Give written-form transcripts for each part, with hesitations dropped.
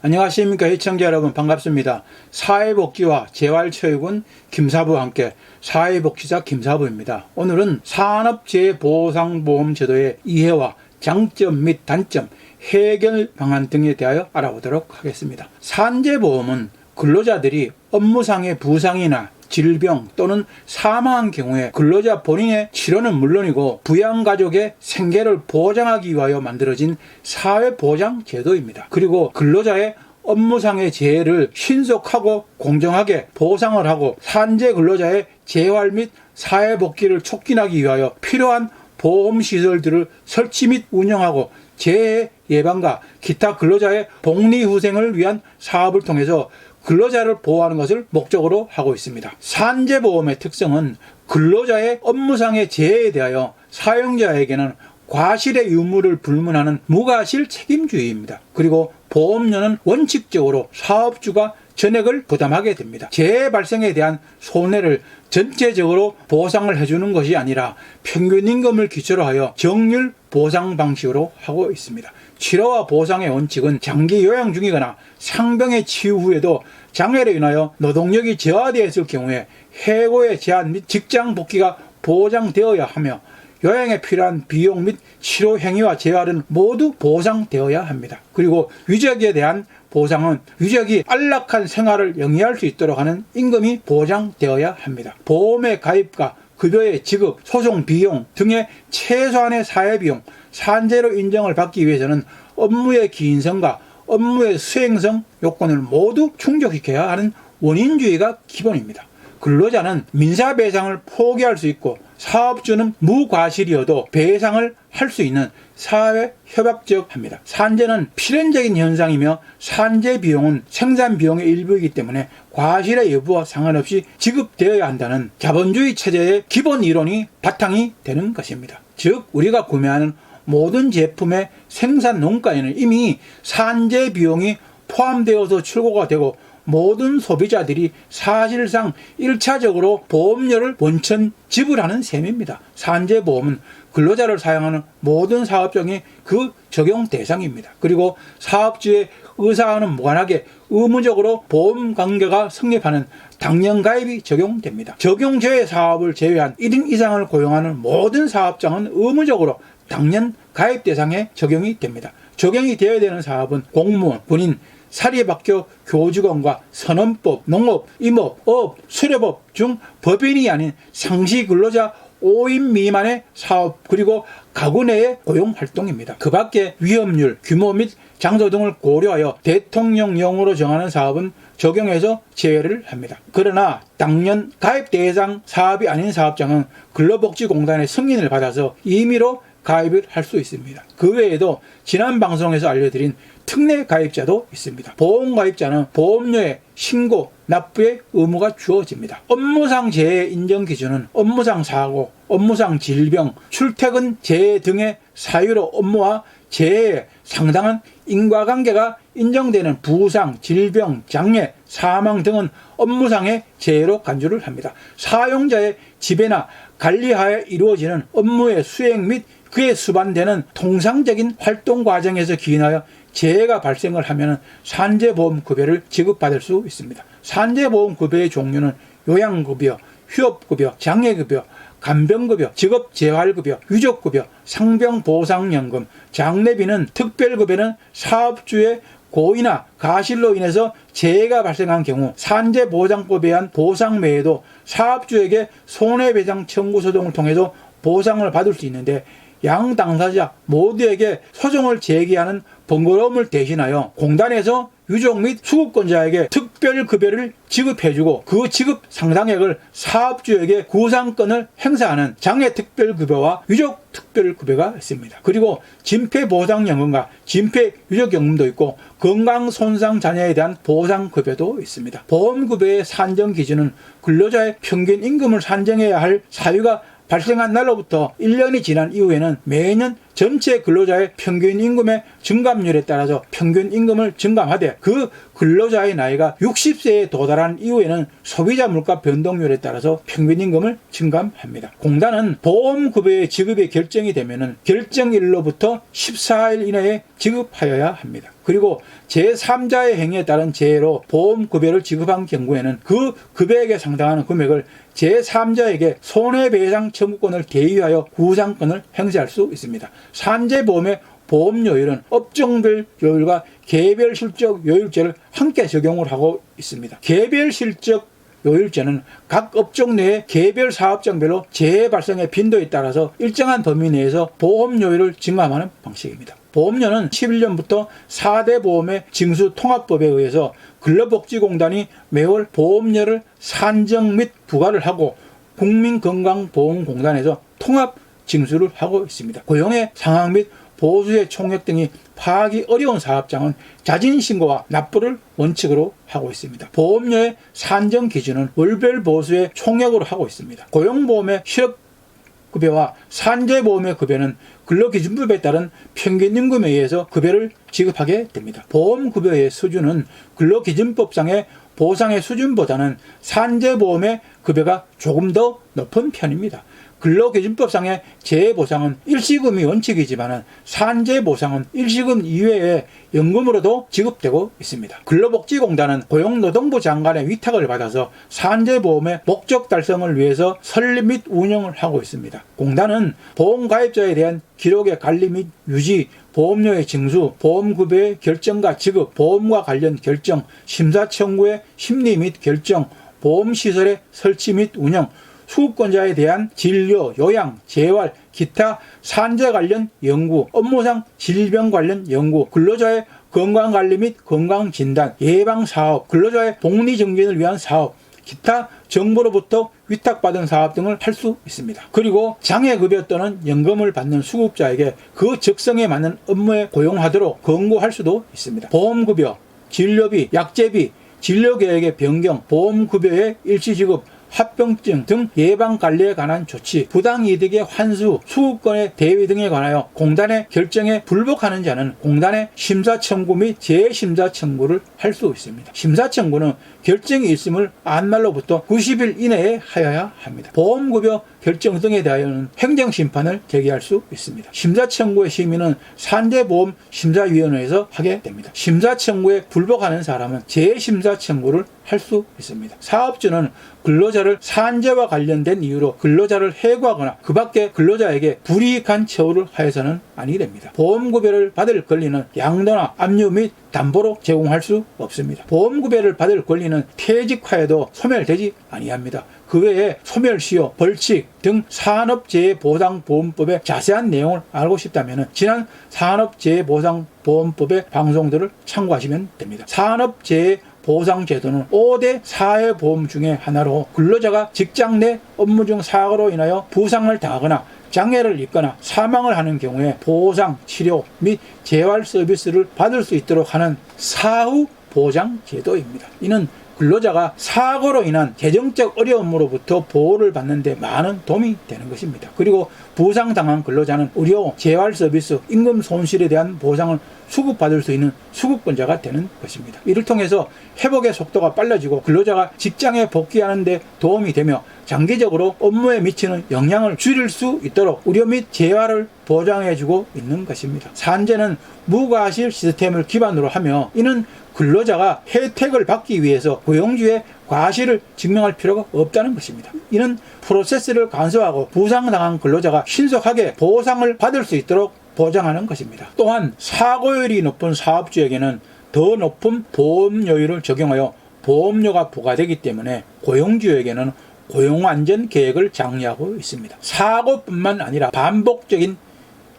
안녕하십니까 시청자 여러분, 반갑습니다. 사회복지와 재활체육은 김사부와 함께 사회복지사 김사부입니다. 오늘은 산업재해보상보험제도의 이해와 장점 및 단점, 해결 방안 등에 대하여 알아보도록 하겠습니다. 산재보험은 근로자들이 업무상의 부상이나 질병 또는 사망한 경우에 근로자 본인의 치료는 물론이고 부양가족의 생계를 보장하기 위하여 만들어진 사회보장제도입니다. 그리고 근로자의 업무상의 재해를 신속하고 공정하게 보상을 하고 산재 근로자의 재활 및 사회복귀를 촉진하기 위하여 필요한 보험시설들을 설치 및 운영하고 재해 예방과 기타 근로자의 복리후생을 위한 사업을 통해서 근로자를 보호하는 것을 목적으로 하고 있습니다. 산재보험의 특성은 근로자의 업무상의 재해에 대하여 사용자에게는 과실의 유무를 불문하는 무과실 책임주의입니다. 그리고 보험료는 원칙적으로 사업주가 전액을 부담하게 됩니다. 재해 발생에 대한 손해를 전체적으로 보상을 해주는 것이 아니라 평균임금을 기초로 하여 정률 보상 방식으로 하고 있습니다. 치료와 보상의 원칙은 장기 요양 중이거나 상병의 치유 후에도 장애로 인하여 노동력이 저하되었을 경우에 해고의 제한 및 직장 복귀가 보장되어야 하며 요양에 필요한 비용 및 치료 행위와 재활은 모두 보상되어야 합니다. 그리고 유족에 대한 보상은 유족이 안락한 생활을 영위할 수 있도록 하는 임금이 보장되어야 합니다. 보험의 가입과 급여의 지급, 소송 비용 등의 최소한의 사회비용, 산재로 인정을 받기 위해서는 업무의 기인성과 업무의 수행성 요건을 모두 충족시켜야 하는 원인주의가 기본입니다. 근로자는 민사배상을 포기할 수 있고 사업주는 무과실이어도 배상을 할 수 있는 사회협약적합니다. 산재는 필연적인 현상이며 산재 비용은 생산 비용의 일부이기 때문에 과실의 여부와 상관없이 지급되어야 한다는 자본주의 체제의 기본 이론이 바탕이 되는 것입니다. 즉 우리가 구매하는 모든 제품의 생산 논가에는 이미 산재 비용이 포함되어서 출고가 되고 모든 소비자들이 사실상 1차적으로 보험료를 원천 지불하는 셈입니다. 산재보험은 근로자를 사용하는 모든 사업장이 그 적용 대상입니다. 그리고 사업주의 의사와는 무관하게 의무적으로 보험관계가 성립하는 당연가입이 적용됩니다. 적용제외 사업을 제외한 1인 이상을 고용하는 모든 사업장은 의무적으로 당연가입 대상에 적용이 됩니다. 적용이 되어야 되는 사업은 공무원, 군인, 사립학교 교직원과 선원법, 농업, 임업, 어업, 수렵업 중 법인이 아닌 상시 근로자 5인 미만의 사업 그리고 가구 내의 고용활동입니다. 그 밖에 위험률, 규모 및 장소 등을 고려하여 대통령령으로 정하는 사업은 적용해서 제외를 합니다. 그러나 당연 가입 대상 사업이 아닌 사업장은 근로복지공단의 승인을 받아서 임의로 가입을 할 수 있습니다. 그 외에도 지난 방송에서 알려드린 특례 가입자도 있습니다. 보험 가입자는 보험료의 신고, 납부의 의무가 주어집니다. 업무상 재해 인정 기준은 업무상 사고, 업무상 질병, 출퇴근 재해 등의 사유로 업무와 재해에 상당한 인과관계가 인정되는 부상, 질병, 장애, 사망 등은 업무상의 재해로 간주를 합니다. 사용자의 지배나 관리하에 이루어지는 업무의 수행 및 그에 수반되는 통상적인 활동 과정에서 기인하여 재해가 발생을 하면 산재보험급여를 지급받을 수 있습니다. 산재보험급여의 종류는 요양급여, 휴업급여, 장애급여, 간병급여, 직업재활급여, 유족급여, 상병보상연금, 장례비는 특별급여는 사업주의 고의나 가실로 인해서 재해가 발생한 경우 산재보장법에 의한 보상 외에도 사업주에게 손해배상 청구 소송을 통해서 보상을 받을 수 있는데 양 당사자 모두에게 소송을 제기하는 번거로움을 대신하여 공단에서 유족 및 수급권자에게 특별급여를 지급해주고 그 지급 상당액을 사업주에게 구상권을 행사하는 장애특별급여와 유족특별급여가 있습니다. 그리고 진폐보상연금과 진폐유족연금도 있고 건강손상 자녀에 대한 보상급여도 있습니다. 보험급여의 산정 기준은 근로자의 평균 임금을 산정해야 할 사유가 발생한 날로부터 1년이 지난 이후에는 매년 전체 근로자의 평균 임금의 증감률에 따라서 평균 임금을 증감하되 그 근로자의 나이가 60세에 도달한 이후에는 소비자 물가 변동률에 따라서 평균 임금을 증감합니다. 공단은 보험급여의 지급이 결정이 되면 결정일로부터 14일 이내에 지급하여야 합니다. 그리고 제3자의 행위에 따른 재해로 보험급여를 지급한 경우에는 그 급여액에 상당하는 금액을 제3자에게 손해배상 청구권을 대위하여 구상권을 행사할 수 있습니다. 산재보험의 보험료율은 업종별 요율과 개별실적 요율제를 함께 적용을 하고 있습니다. 개별실적 요율제는 각 업종 내의 개별 사업장별로 재해 발생의 빈도에 따라서 일정한 범위 내에서 보험료율을 증감하는 방식입니다. 보험료는 11년부터 4대 보험의 징수 통합법에 의해서 근로복지공단이 매월 보험료를 산정 및 부과를 하고 국민건강보험공단에서 통합 징수를 하고 있습니다. 고용의 상황 및 보수의 총액 등이 파악이 어려운 사업장은 자진신고와 납부를 원칙으로 하고 있습니다. 보험료의 산정 기준은 월별 보수의 총액으로 하고 있습니다. 고용보험의 실업급여와 산재보험의 급여는 근로기준법에 따른 평균임금에 의해서 급여를 지급하게 됩니다. 보험급여의 수준은 근로기준법상의 보상의 수준보다는 산재보험의 급여가 조금 더 높은 편입니다. 근로기준법상의 재해보상은 일시금이 원칙이지만 산재보상은 일시금 이외에 연금으로도 지급되고 있습니다. 근로복지공단은 고용노동부 장관의 위탁을 받아서 산재보험의 목적 달성을 위해서 설립 및 운영을 하고 있습니다. 공단은 보험가입자에 대한 기록의 관리 및 유지, 보험료의 징수, 보험급여의 결정과 지급, 보험과 관련 결정, 심사청구의 심리 및 결정, 보험시설의 설치 및 운영, 수급권자에 대한 진료, 요양, 재활, 기타 산재 관련 연구, 업무상 질병 관련 연구, 근로자의 건강관리 및 건강진단, 예방사업, 근로자의 복리정진을 위한 사업, 기타 정부로부터 위탁받은 사업 등을 할 수 있습니다. 그리고 장애급여 또는 연금을 받는 수급자에게 그 적성에 맞는 업무에 고용하도록 권고할 수도 있습니다. 보험급여, 진료비, 약제비, 진료계획의 변경, 보험급여의 일시지급, 합병증 등 예방관리에 관한 조치, 부당이득의 환수, 수급권의 대위 등에 관하여 공단의 결정에 불복하는 자는 공단의 심사청구 및 재심사청구를 할 수 있습니다. 심사청구는 결정이 있음을 안 날로부터 90일 이내에 하여야 합니다. 보험급여 결정 등에 대하여는 행정심판을 제기할 수 있습니다. 심사청구의 심의는 산재보험심사위원회에서 하게 됩니다. 심사청구에 불복하는 사람은 재심사청구를 할 수 있습니다. 사업주는 근로자를 산재와 관련된 이유로 근로자를 해고하거나 그 밖에 근로자에게 불이익한 처우를 하여서는 아니 됩니다. 보험급여를 받을 권리는 양도나 압류 및 담보로 제공할 수 없습니다. 보험급여를 받을 권리는 퇴직하여도 소멸되지 아니합니다. 그 외에 소멸시효, 벌칙 등 산업재해보상보험법의 자세한 내용을 알고 싶다면 지난 산업재해보상보험법의 방송들을 참고하시면 됩니다. 산업재해보상제도는 5대 사회보험 중에 하나로 근로자가 직장 내 업무 중 사고로 인하여 부상을 당하거나 장애를 입거나 사망을 하는 경우에 보상, 치료 및 재활 서비스를 받을 수 있도록 하는 사후 보장 제도입니다. 이는 근로자가 사고로 인한 재정적 어려움으로부터 보호를 받는 데 많은 도움이 되는 것입니다. 그리고 부상당한 근로자는 의료, 재활 서비스, 임금 손실에 대한 보상을 수급받을 수 있는 수급권자가 되는 것입니다. 이를 통해서 회복의 속도가 빨라지고 근로자가 직장에 복귀하는 데 도움이 되며 장기적으로 업무에 미치는 영향을 줄일 수 있도록 의료 및 재활을 보장해주고 있는 것입니다. 산재는 무과실 시스템을 기반으로 하며 이는 근로자가 혜택을 받기 위해서 고용주의 과실을 증명할 필요가 없다는 것입니다. 이는 프로세스를 간소화하고 부상당한 근로자가 신속하게 보상을 받을 수 있도록 보장하는 것입니다. 또한 사고율이 높은 사업주에게는 더 높은 보험료율을 적용하여 보험료가 부과되기 때문에 고용주에게는 고용안전계획을 장려하고 있습니다. 사고뿐만 아니라 반복적인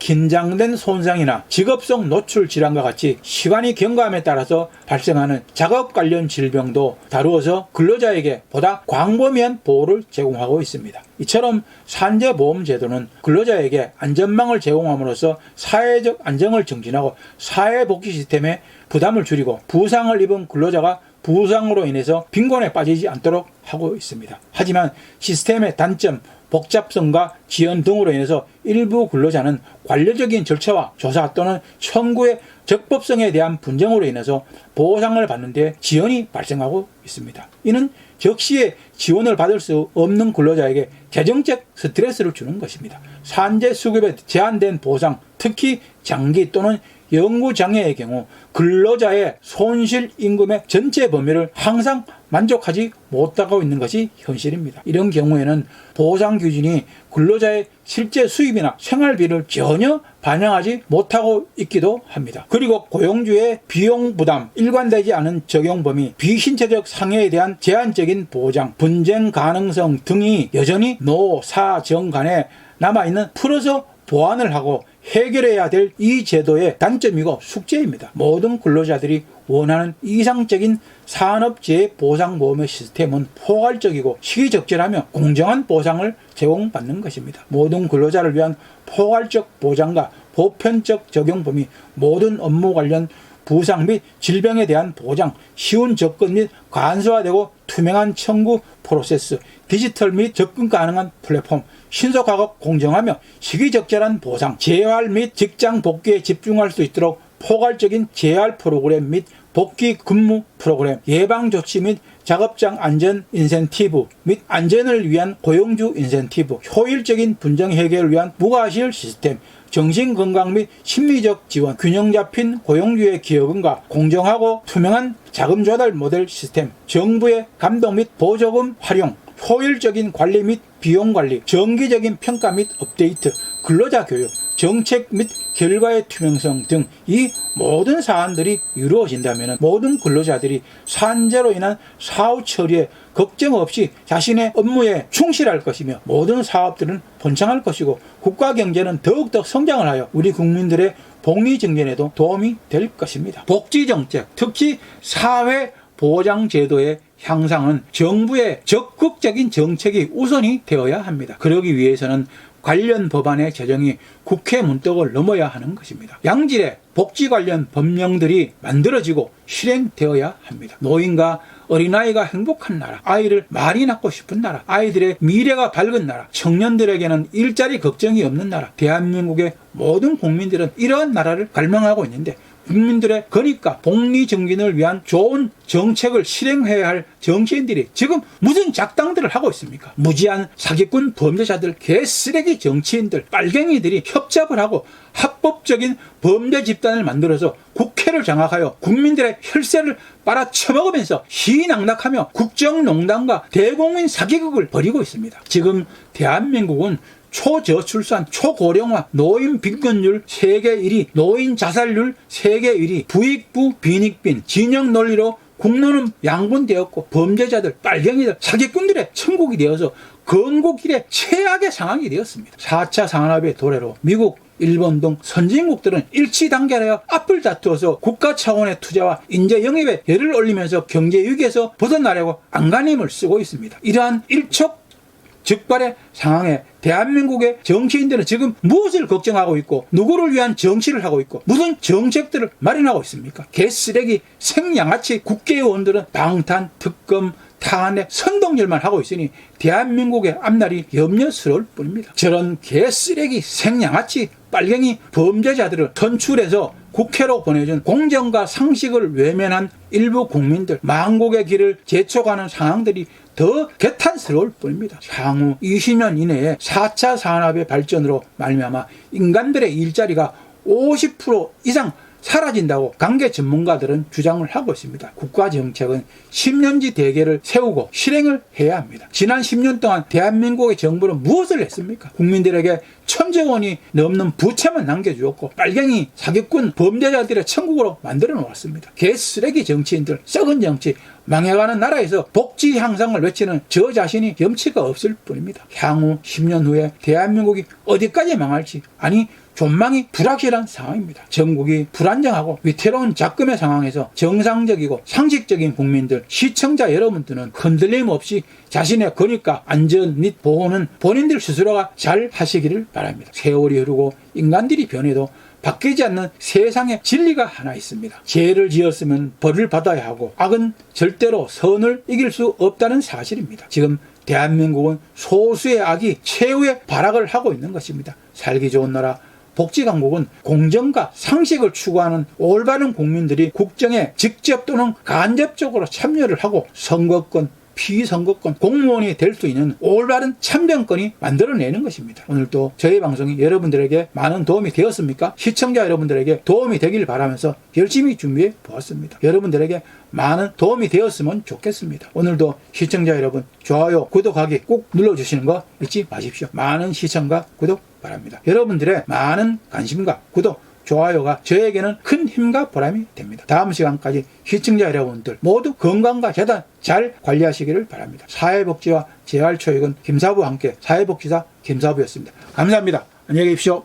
긴장된 손상이나 직업성 노출 질환과 같이 시간이 경과함에 따라서 발생하는 작업 관련 질병도 다루어서 근로자에게 보다 광범위한 보호를 제공하고 있습니다. 이처럼 산재보험제도는 근로자에게 안전망을 제공함으로써 사회적 안정을 증진하고 사회복지 시스템의 부담을 줄이고 부상을 입은 근로자가 부상으로 인해서 빈곤에 빠지지 않도록 하고 있습니다. 하지만 시스템의 단점, 복잡성과 지연 등으로 인해서 일부 근로자는 관료적인 절차와 조사 또는 청구의 적법성에 대한 분쟁으로 인해서 보상을 받는 데 지연이 발생하고 있습니다. 이는 적시에 지원을 받을 수 없는 근로자에게 재정적 스트레스를 주는 것입니다. 산재 수급에 제한된 보상, 특히 장기 또는 영구장애의 경우 근로자의 손실 임금의 전체 범위를 항상 만족하지 못하고 있는 것이 현실입니다. 이런 경우에는 보상 기준이 근로자의 실제 수입이나 생활비를 전혀 반영하지 못하고 있기도 합니다. 그리고 고용주의 비용 부담, 일관되지 않은 적용 범위, 비신체적 상해에 대한 제한적인 보장, 분쟁 가능성 등이 여전히 노, 사, 정 간에 남아있는 풀어서 보완을 하고 해결해야 될 이 제도의 단점이고 숙제입니다. 모든 근로자들이 원하는 이상적인 산업재해보상보험의 시스템은 포괄적이고 시기적절하며 공정한 보상을 제공받는 것입니다. 모든 근로자를 위한 포괄적 보장과 보편적 적용 범위, 모든 업무 관련 부상 및 질병에 대한 보장, 쉬운 접근 및 간소화되고 투명한 청구 프로세스, 디지털 및 접근 가능한 플랫폼, 신속하고 공정하며 시기적절한 보상, 재활 및 직장 복귀에 집중할 수 있도록 포괄적인 재활 프로그램 및 복귀 근무 프로그램, 예방조치 및 작업장 안전 인센티브 및 안전을 위한 고용주 인센티브, 효율적인 분쟁 해결을 위한 무과실 시스템, 정신건강 및 심리적 지원, 균형 잡힌 고용주의 기여금과 공정하고 투명한 자금 조달 모델 시스템, 정부의 감독 및 보조금 활용, 효율적인 관리 및 비용 관리, 정기적인 평가 및 업데이트, 근로자 교육, 정책 및 결과의 투명성 등 이 모든 사안들이 이루어진다면 모든 근로자들이 산재로 인한 사후 처리에 걱정 없이 자신의 업무에 충실할 것이며 모든 사업들은 번창할 것이고 국가 경제는 더욱더 성장을 하여 우리 국민들의 복리 증진에도 도움이 될 것입니다. 복지정책, 특히 사회보장제도의 향상은 정부의 적극적인 정책이 우선이 되어야 합니다. 그러기 위해서는 관련 법안의 제정이 국회 문턱을 넘어야 하는 것입니다. 양질의 복지 관련 법령들이 만들어지고 실행되어야 합니다. 노인과 어린아이가 행복한 나라, 아이를 많이 낳고 싶은 나라, 아이들의 미래가 밝은 나라, 청년들에게는 일자리 걱정이 없는 나라, 대한민국의 모든 국민들은 이러한 나라를 갈망하고 있는데 국민들의 그러니까 복리 증진을 위한 좋은 정책을 실행해야 할 정치인들이 지금 무슨 작당들을 하고 있습니까? 무지한 사기꾼 범죄자들, 개쓰레기 정치인들, 빨갱이들이 협잡을 하고 합법적인 범죄 집단을 만들어서 국회를 장악하여 국민들의 혈세를 빨아쳐먹으면서 희낙낙하며 국정농단과 대국민 사기극을 벌이고 있습니다. 지금 대한민국은 초저출산, 초고령화, 노인 빈곤율 세계 1위, 노인 자살률 세계 1위, 부익부 빈익빈, 진영 논리로 국론은 양분되었고 범죄자들, 빨갱이들, 사기꾼들의 천국이 되어서 건국일의 최악의 상황이 되었습니다. 4차 산업의 도래로 미국, 일본 등 선진국들은 일치단결하여 앞을 다투어서 국가 차원의 투자와 인재 영입에 열을 올리면서 경제 위기에서 벗어나려고 안간힘을 쓰고 있습니다. 이러한 일촉즉발의 상황에 대한민국의 정치인들은 지금 무엇을 걱정하고 있고 누구를 위한 정치를 하고 있고 무슨 정책들을 마련하고 있습니까? 개쓰레기 생양아치 국회의원들은 방탄, 특검, 탄핵, 선동열만 하고 있으니 대한민국의 앞날이 염려스러울 뿐입니다. 저런 개쓰레기 생양아치 빨갱이 범죄자들을 선출해서 국회로 보내준 공정과 상식을 외면한 일부 국민들, 망국의 길을 재촉하는 상황들이 더 개탄스러울 뿐입니다. 향후 20년 이내에 4차 산업의 발전으로 말미암아 인간들의 일자리가 50% 이상 사라진다고 관계 전문가들은 주장을 하고 있습니다. 국가 정책은 10년지 대계를 세우고 실행을 해야 합니다. 지난 10년 동안 대한민국의 정부는 무엇을 했습니까? 국민들에게 1,000조 원이 넘는 부채만 남겨주었고 빨갱이, 사기꾼, 범죄자들의 천국으로 만들어 놓았습니다. 개쓰레기 정치인들, 썩은 정치, 망해가는 나라에서 복지 향상을 외치는 저 자신이 염치가 없을 뿐입니다. 향후 10년 후에 대한민국이 어디까지 망할지, 아니 존망이 불확실한 상황입니다. 전국이 불안정하고 위태로운 작금의 상황에서 정상적이고 상식적인 국민들, 시청자 여러분들은 흔들림 없이 자신의 권익과 안전 및 보호는 본인들 스스로가 잘 하시기를 바랍니다. 세월이 흐르고 인간들이 변해도 바뀌지 않는 세상의 진리가 하나 있습니다. 죄를 지었으면 벌을 받아야 하고 악은 절대로 선을 이길 수 없다는 사실입니다. 지금 대한민국은 소수의 악이 최후의 발악을 하고 있는 것입니다. 살기 좋은 나라 복지강국은 공정과 상식을 추구하는 올바른 국민들이 국정에 직접 또는 간접적으로 참여를 하고 선거권, 피선거권, 공무원이 될 수 있는 올바른 참정권이 만들어내는 것입니다. 오늘도 저희 방송이 여러분들에게 많은 도움이 되었습니까? 시청자 여러분들에게 도움이 되길 바라면서 열심히 준비해 보았습니다. 여러분들에게 많은 도움이 되었으면 좋겠습니다. 오늘도 시청자 여러분 좋아요, 구독하기 꼭 눌러주시는 거 잊지 마십시오. 많은 시청과 구독 바랍니다. 여러분들의 많은 관심과 구독, 좋아요가 저에게는 큰 힘과 보람이 됩니다. 다음 시간까지 시청자 여러분들 모두 건강과 재단 잘 관리하시기를 바랍니다. 사회복지와 재활초익은 김사부와 함께 사회복지사 김사부였습니다. 감사합니다. 안녕히 계십시오.